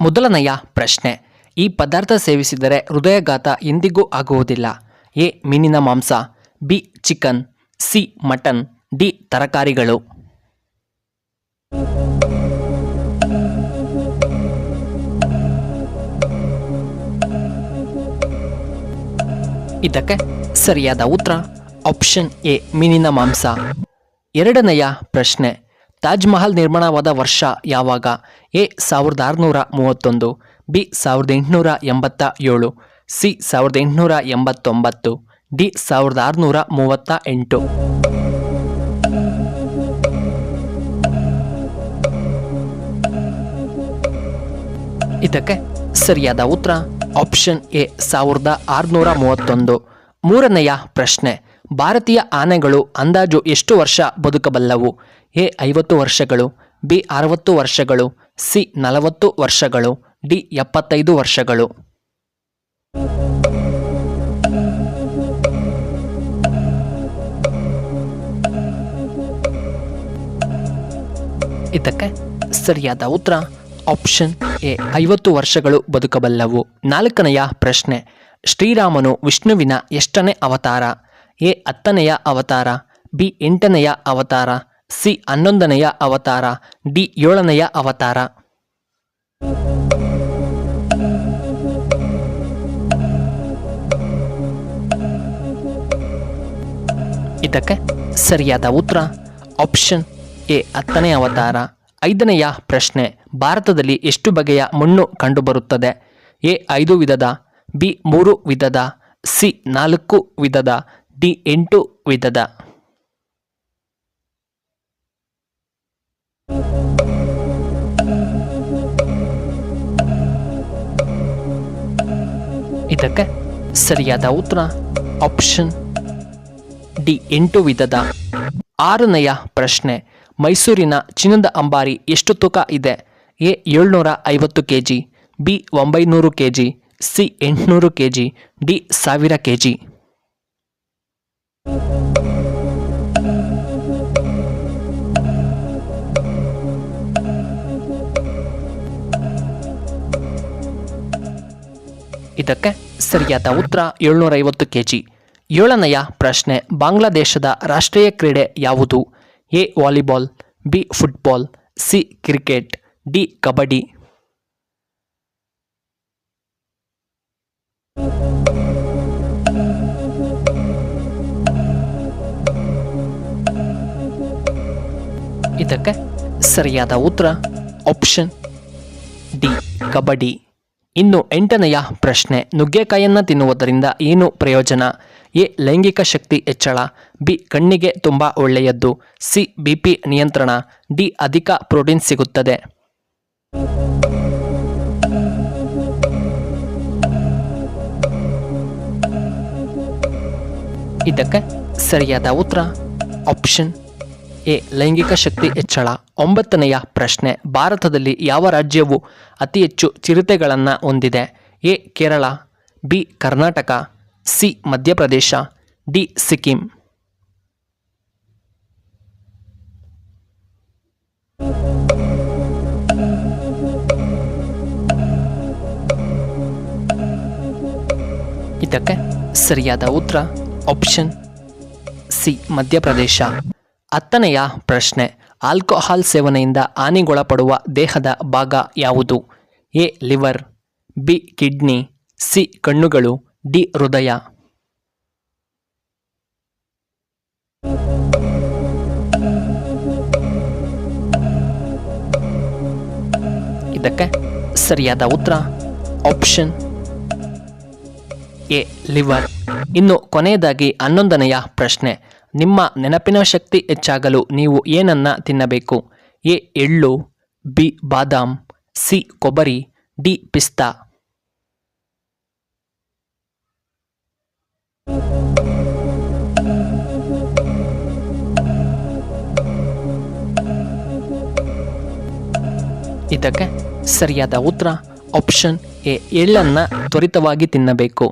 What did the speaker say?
ಮೊದಲನೆಯ ಪ್ರಶ್ನೆ, ಈ ಪದಾರ್ಥ ಸೇವಿಸಿದರೆ ಹೃದಯಾಘಾತ ಎಂದಿಗೂ ಆಗುವುದಿಲ್ಲ. ಎ ಮೀನಿನ ಮಾಂಸ, B chicken, C mutton, D ತರಕಾರಿಗಳು. ಇದಕ್ಕೆ ಸರಿಯಾದ ಉತ್ತರ ಆಪ್ಷನ್ ಎ ಮೀನಿನ ಮಾಂಸ. ಎರಡನೆಯ ಪ್ರಶ್ನೆ, ತಾಜ್ ಮಹಲ್ ನಿರ್ಮಾಣವಾದ ವರ್ಷ ಯಾವಾಗ? A 1631, B 1887, C 1889, D 1638. ಇದಕ್ಕೆ ಸರಿಯಾದ ಉತ್ತರ ಆಪ್ಷನ್ ಎ 1631. ಮೂರನೆಯ ಪ್ರಶ್ನೆ, ಭಾರತೀಯ ಆನೆಗಳು ಅಂದಾಜು ಎಷ್ಟು ವರ್ಷ ಬದುಕಬಲ್ಲವು? ಎ 50 ವರ್ಷಗಳು, ಬಿ 60 ವರ್ಷಗಳು, ಸಿ 40 ವರ್ಷಗಳು, ಡಿ 75 ವರ್ಷಗಳು. ಇದಕ್ಕೆ ಸರಿಯಾದ ಉತ್ತರ ಆಪ್ಷನ್ ಎ 50 ವರ್ಷಗಳು ಬದುಕಬಲ್ಲವು. ನಾಲ್ಕನೆಯ ಪ್ರಶ್ನೆ, ಶ್ರೀರಾಮನು ವಿಷ್ಣುವಿನ ಎಷ್ಟನೇ ಅವತಾರ? ಎ 10ನೆಯ ಅವತಾರ, ಬಿ 8ನೆಯ ಅವತಾರ, ಸಿ 11ನೆಯ ಅವತಾರ, ಡಿ 7ನೆಯ ಅವತಾರ. ಇದಕ್ಕೆ ಸರಿಯಾದ ಉತ್ತರ ಆಪ್ಷನ್ ಎ 10ನೇ ಅವತಾರ. ಐದನೆಯ ಪ್ರಶ್ನೆ, ಭಾರತದಲ್ಲಿ ಎಷ್ಟು ಬಗೆಯ ಮಣ್ಣು ಕಂಡುಬರುತ್ತದೆ? ಎ 5 ವಿಧದ, ಬಿ 3 ವಿಧದ, ಸಿ 4 ವಿಧದ, ಡಿ 8 ವಿಧದ. ಇದಕ್ಕೆ ಸರಿಯಾದ ಉತ್ತರ ಆಪ್ಷನ್ ಡಿ 8 ವಿಧದ. ಆರನೆಯ ಪ್ರಶ್ನೆ, ಮೈಸೂರಿನ ಚಿನ್ನದ ಅಂಬಾರಿ ಎಷ್ಟು ತೂಕ ಇದೆ? A 750 kg, B 900 kg, C 800 kg, D 1000 kg. ಇದಕ್ಕೆ ಸರಿಯಾದ ಉತ್ತರ 750 kg. ಏಳನೆಯ ಪ್ರಶ್ನೆ, ಬಾಂಗ್ಲಾದೇಶದ ರಾಷ್ಟ್ರೀಯ ಕ್ರೀಡೆ ಯಾವುದು? A volleyball, B football, C cricket, D kabaddi. ಇದಕ್ಕೆ ಸರಿಯಾದ ಉತ್ತರ ಆಪ್ಷನ್ ಡಿ ಕಬಡ್ಡಿ. ಇನ್ನು ಎಂಟನೆಯ ಪ್ರಶ್ನೆ, ನುಗ್ಗೆಕಾಯಿಯನ್ನು ತಿನ್ನುವುದರಿಂದ ಏನು ಪ್ರಯೋಜನ? ಎ ಲೈಂಗಿಕ ಶಕ್ತಿ ಹೆಚ್ಚಳ, ಬಿ ಕಣ್ಣಿಗೆ ತುಂಬ ಒಳ್ಳೆಯದ್ದು, ಸಿ BP ನಿಯಂತ್ರಣ, ಡಿ ಅಧಿಕ ಪ್ರೋಟೀನ್ ಸಿಗುತ್ತದೆ. ಇದಕ್ಕೆ ಸರಿಯಾದ ಉತ್ತರ ಆಪ್ಷನ್ ಎ ಲೈಂಗಿಕ ಶಕ್ತಿ ಹೆಚ್ಚಳ. ಒಂಬತ್ತನೆಯ ಪ್ರಶ್ನೆ, ಭಾರತದಲ್ಲಿ ಯಾವ ರಾಜ್ಯವು ಅತಿ ಹೆಚ್ಚು ಚಿರತೆಗಳನ್ನು ಹೊಂದಿದೆ? A Kerala, B Karnataka, C Madhya Pradesh, D Sikkim. ಇದಕ್ಕೆ ಸರಿಯಾದ ಉತ್ತರ ಆಪ್ಷನ್ ಸಿ ಮಧ್ಯಪ್ರದೇಶ. ಹತ್ತನೆಯ ಪ್ರಶ್ನೆ, ಆಲ್ಕೋಹಾಲ್ ಸೇವನೆಯಿಂದ ಹಾನಿಗೊಳಪಡುವ ದೇಹದ ಭಾಗ ಯಾವುದು? A liver, B kidney, C ಕಣ್ಣುಗಳು, ಡಿ ಹೃದಯ. ಇದಕ್ಕೆ ಸರಿಯಾದ ಉತ್ತರ ಆಪ್ಷನ್ ಎ ಲಿವರ್. ಇನ್ನು ಕೊನೆಯದಾಗಿ 11ನೆಯ ಪ್ರಶ್ನೆ, ನಿಮ್ಮ ನೆನಪಿನ ಶಕ್ತಿ ಹೆಚ್ಚಾಗಲು ನೀವು ಏನನ್ನ ತಿನ್ನಬೇಕು? ಎ ಎಳ್ಳು, ಬಿ ಬಾದಾಮ್, ಸಿ ಕೊಬ್ಬರಿ, ಡಿ ಪಿಸ್ತಾ. ಇದಕ್ಕೆ ಸರಿಯಾದ ಉತ್ತರ ಆಪ್ಷನ್ ಎ ಎಳ್ಳನ್ನು ತ್ವರಿತವಾಗಿ ತಿನ್ನಬೇಕು.